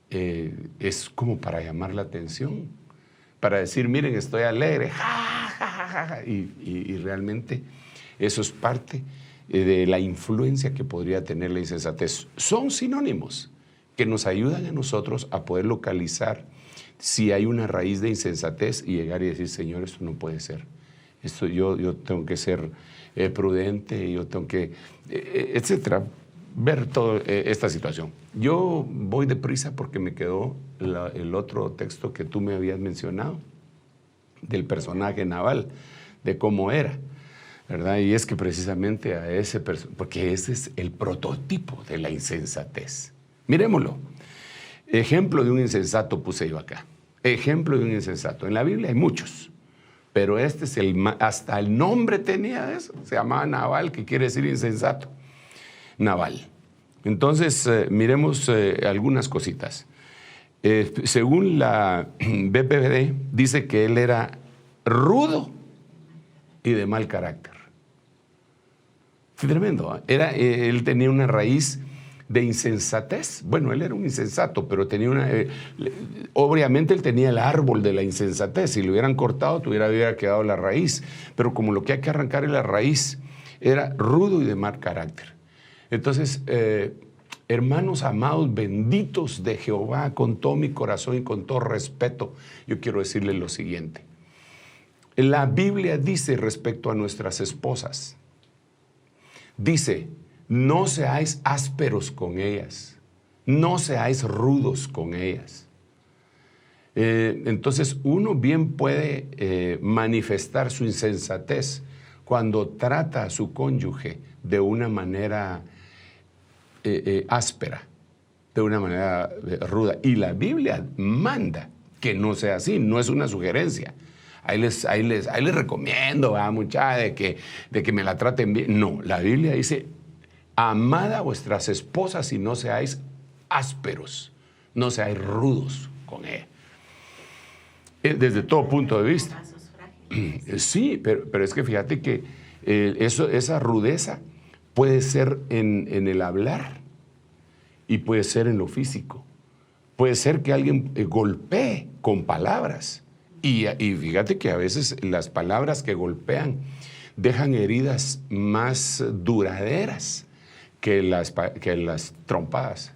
S2: es como para llamar la atención, para decir, miren, estoy alegre, ja, ja, ja, ja, ja. Y realmente eso es parte de la influencia que podría tener la insensatez. Son sinónimos que nos ayudan a nosotros a poder localizar si hay una raíz de insensatez y llegar y decir, Señor, esto no puede ser. Esto yo tengo que ser prudente, yo tengo que, etcétera. ver toda esta situación. Yo voy deprisa porque me quedó el otro texto que tú me habías mencionado, del personaje Nabal, de cómo era, ¿verdad? Y es que precisamente a ese personaje, porque ese es el prototipo de la insensatez. Miremoslo. Ejemplo de un insensato puse yo acá. Ejemplo de un insensato. En la Biblia hay muchos, pero este es hasta el nombre tenía eso. Se llamaba Nabal, que quiere decir insensato. Nabal. Entonces, miremos algunas cositas. Según la BPD, dice que él era rudo y de mal carácter. Fue tremendo, ¿eh? Él tenía una raíz de insensatez. Bueno, él era un insensato, pero tenía obviamente él tenía el árbol de la insensatez. Si lo hubieran cortado, hubiera quedado la raíz. Pero como lo que hay que arrancar es la raíz, era rudo y de mal carácter. Entonces, hermanos amados, benditos de Jehová, con todo mi corazón y con todo respeto, yo quiero decirles lo siguiente. La Biblia dice respecto a nuestras esposas, dice, no seáis ásperos con ellas, no seáis rudos con ellas. Entonces, uno bien puede manifestar su insensatez cuando trata a su cónyuge de una manera áspera, de una manera ruda. Y la Biblia manda que no sea así, no es una sugerencia. Ahí les recomiendo, muchacha, de que me la traten bien. No, la Biblia dice, amad a vuestras esposas y no seáis ásperos, no seáis rudos con ella. Desde todo punto de vista. Sí, pero es que fíjate que esa rudeza puede ser en el hablar y puede ser en lo físico. Puede ser que alguien golpee con palabras. Y fíjate que a veces las palabras que golpean dejan heridas más duraderas que las trompadas.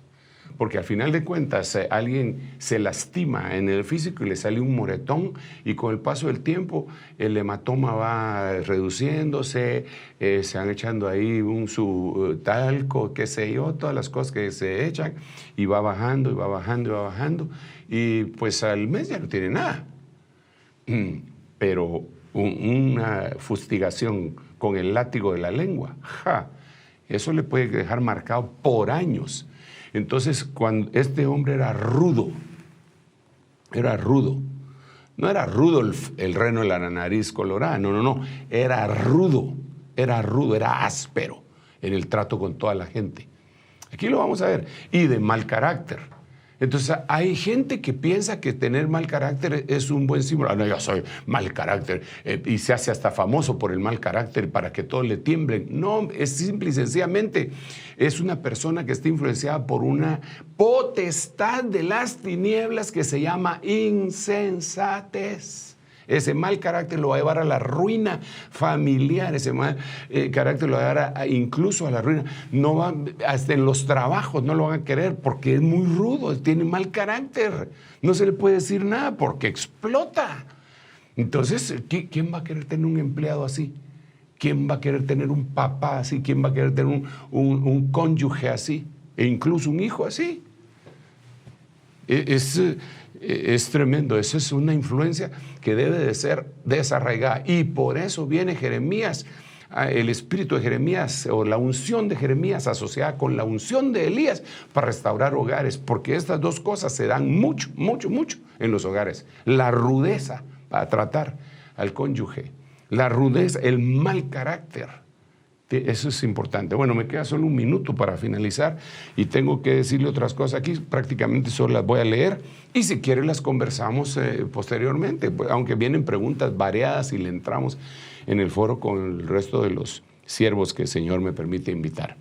S2: Porque al final de cuentas alguien se lastima en el físico y le sale un moretón y con el paso del tiempo el hematoma va reduciéndose, se van echando ahí su talco, qué sé yo, todas las cosas que se echan y va bajando y va bajando y va bajando y pues al mes ya no tiene nada. Pero una fustigación con el látigo de la lengua, eso le puede dejar marcado por años. Entonces, cuando este hombre era rudo, no era rudo el reno de la nariz colorada, no, era rudo, era áspero en el trato con toda la gente. Aquí lo vamos a ver, y de mal carácter. Entonces, hay gente que piensa que tener mal carácter es un buen símbolo. No, yo soy mal carácter, y se hace hasta famoso por el mal carácter para que todos le tiemblen. No, es simple y sencillamente, es una persona que está influenciada por una potestad de las tinieblas que se llama insensatez. Ese mal carácter lo va a llevar a la ruina familiar, ese mal carácter lo va a llevar incluso a la ruina. No va, hasta en los trabajos no lo van a querer porque es muy rudo, tiene mal carácter. No se le puede decir nada porque explota. Entonces, ¿quién va a querer tener un empleado así? ¿Quién va a querer tener un papá así? ¿Quién va a querer tener un cónyuge así? E incluso un hijo así. Es tremendo, eso es una influencia que debe de ser desarraigada. Y por eso viene Jeremías, el espíritu de Jeremías o la unción de Jeremías asociada con la unción de Elías para restaurar hogares, porque estas dos cosas se dan mucho en los hogares. La rudeza para tratar al cónyuge, la rudeza, el mal carácter. Eso es importante. Bueno, me queda solo un minuto para finalizar y tengo que decirle otras cosas aquí. Prácticamente solo las voy a leer y si quiere las conversamos posteriormente, aunque vienen preguntas variadas y le entramos en el foro con el resto de los siervos que el Señor me permite invitar.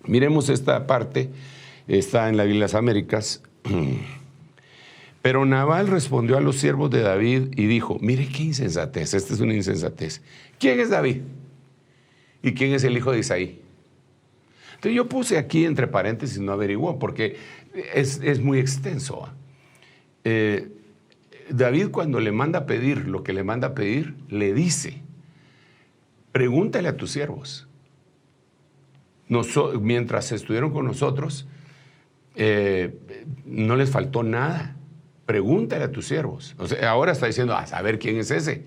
S2: Miremos esta parte, está en la Biblia de las Américas. Pero Nabal respondió a los siervos de David y dijo, mire qué insensatez, esta es una insensatez. ¿Quién es David? ¿Y quién es el hijo de Isaí? Entonces yo puse aquí entre paréntesis, no averiguó, porque es muy extenso. David cuando le manda a pedir lo que le manda a pedir, le dice, pregúntale a tus siervos. mientras estuvieron con nosotros, no les faltó nada. Pregúntale a tus siervos. O sea, ahora está diciendo, a saber quién es ese.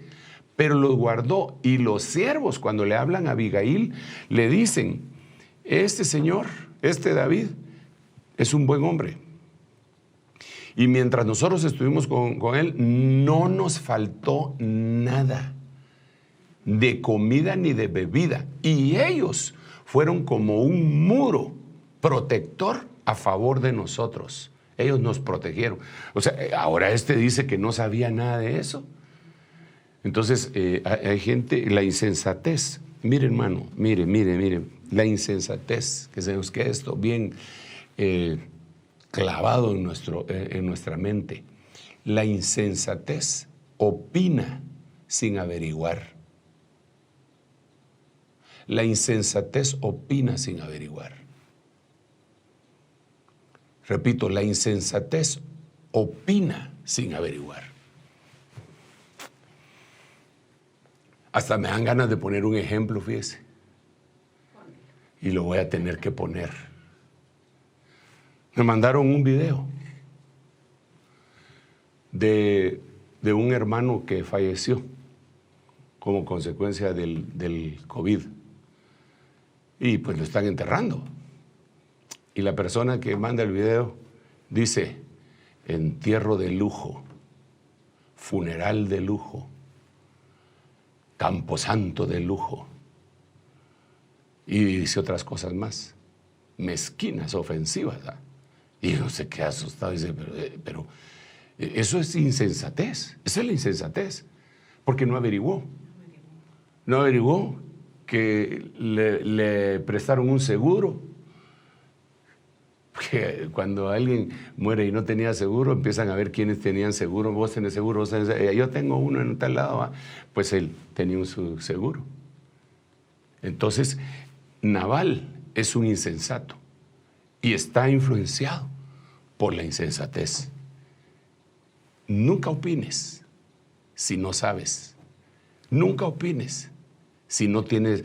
S2: Pero los guardó. Y los siervos, cuando le hablan a Abigail, le dicen, este señor, este David, es un buen hombre. Y mientras nosotros estuvimos con él, no nos faltó nada de comida ni de bebida. Y ellos fueron como un muro protector a favor de nosotros. Ellos nos protegieron. O sea, ahora dice que no sabía nada de eso. Entonces, hay gente, la insensatez. Mire, hermano, mire. La insensatez, que se nos quede esto bien clavado en nuestra mente. La insensatez opina sin averiguar. La insensatez opina sin averiguar. Repito, la insensatez opina sin averiguar. Hasta me dan ganas de poner un ejemplo, fíjese. Y lo voy a tener que poner. Me mandaron un video de un hermano que falleció como consecuencia del COVID. Y pues lo están enterrando. Y la persona que manda el video dice, entierro de lujo, funeral de lujo, camposanto de lujo. Y dice otras cosas más, mezquinas, ofensivas. ¿Ah? Y uno se queda asustado y dice, pero eso es insensatez, esa es la insensatez, porque no averiguó. No averiguó que le prestaron un seguro. Porque cuando alguien muere y no tenía seguro, empiezan a ver quiénes tenían seguro. Vos tenés seguro, yo tengo uno en tal lado. ¿Va? Pues él tenía su seguro. Entonces, Nabal es un insensato y está influenciado por la insensatez. Nunca opines si no sabes. Nunca opines si no tienes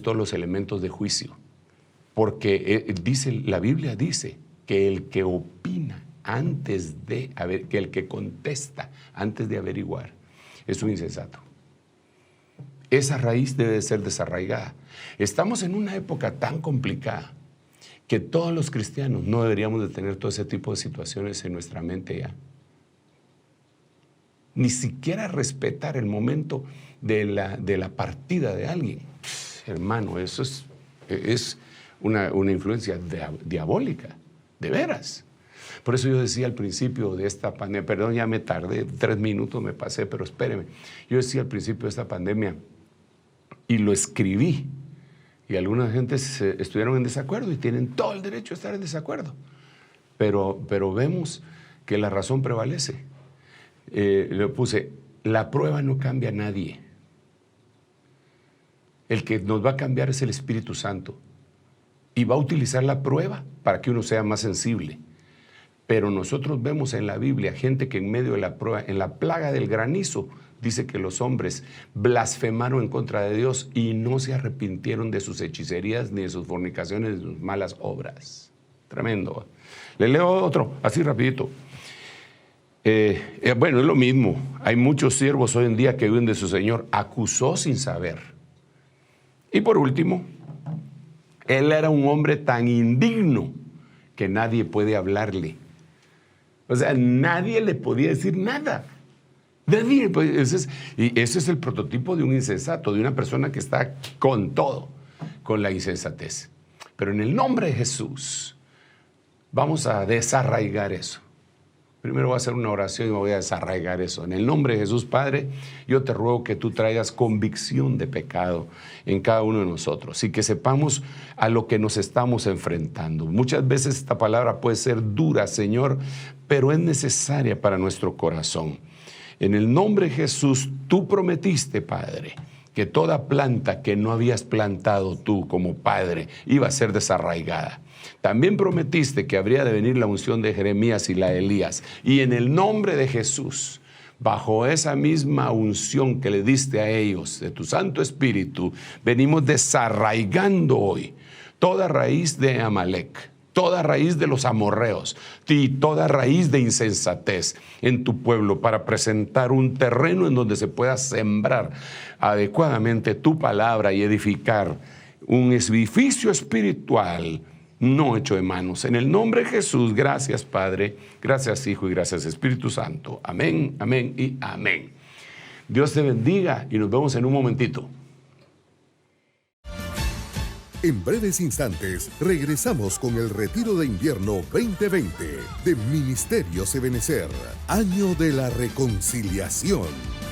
S2: todos los elementos de juicio. Porque la Biblia dice que el que opina que el que contesta antes de averiguar es un insensato. Esa raíz debe ser desarraigada. Estamos en una época tan complicada que todos los cristianos no deberíamos de tener todo ese tipo de situaciones en nuestra mente ya. Ni siquiera respetar el momento de la partida de alguien. Hermano, eso es una influencia diabólica, de veras. Por eso yo decía al principio de esta pandemia, perdón, ya me tardé, 3 minutos me pasé, pero espéreme. Yo decía al principio de esta pandemia, y lo escribí, y algunas gentes estuvieron en desacuerdo, y tienen todo el derecho a estar en desacuerdo. Pero vemos que la razón prevalece. Le puse, la prueba no cambia a nadie. El que nos va a cambiar es el Espíritu Santo. Y va a utilizar la prueba para que uno sea más sensible. Pero nosotros vemos en la Biblia gente que en medio de la prueba, en la plaga del granizo, dice que los hombres blasfemaron en contra de Dios y no se arrepintieron de sus hechicerías, ni de sus fornicaciones, ni de sus malas obras. Tremendo. Le leo otro, así rapidito. Bueno, es lo mismo. Hay muchos siervos hoy en día que huyen de su Señor. Acusó sin saber. Y por último, él era un hombre tan indigno que nadie puede hablarle. O sea, nadie le podía decir nada. Nadie, y ese es el prototipo de un insensato, de una persona que está con todo, con la insensatez. Pero en el nombre de Jesús, vamos a desarraigar eso. Primero voy a hacer una oración y me voy a desarraigar eso. En el nombre de Jesús, Padre, yo te ruego que tú traigas convicción de pecado en cada uno de nosotros y que sepamos a lo que nos estamos enfrentando. Muchas veces esta palabra puede ser dura, Señor, pero es necesaria para nuestro corazón. En el nombre de Jesús, tú prometiste, Padre, que toda planta que no habías plantado tú como Padre iba a ser desarraigada. También prometiste que habría de venir la unción de Jeremías y la de Elías. Y en el nombre de Jesús, bajo esa misma unción que le diste a ellos, de tu Santo Espíritu, venimos desarraigando hoy toda raíz de Amalek, toda raíz de los amorreos y toda raíz de insensatez en tu pueblo, para presentar un terreno en donde se pueda sembrar adecuadamente tu palabra y edificar un edificio espiritual no hecho de manos. En el nombre de Jesús, gracias Padre, gracias Hijo y gracias Espíritu Santo. Amén, amén y amén. Dios te bendiga y nos vemos en un momentito.
S1: En breves instantes regresamos con el Retiro de Invierno 2020 de Ministerios Ebenecer, Año de la Reconciliación.